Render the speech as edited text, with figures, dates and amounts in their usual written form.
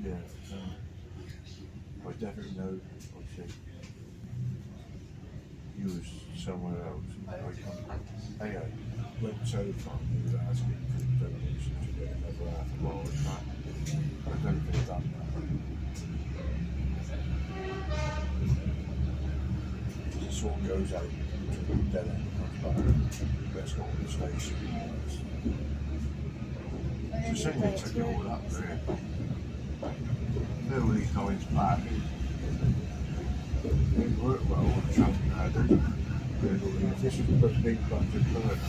Yeah. I definitely know, obviously, you was somewhere else. I went so far with asking for donations to get another half a mile of track. I don't think I've done that. It sort of goes out to the dead end and comes back. Let's go to the station. It's a shame they took it all up there. All these guys back. They work well on the traffic nowadays. This is the big bunch of birds.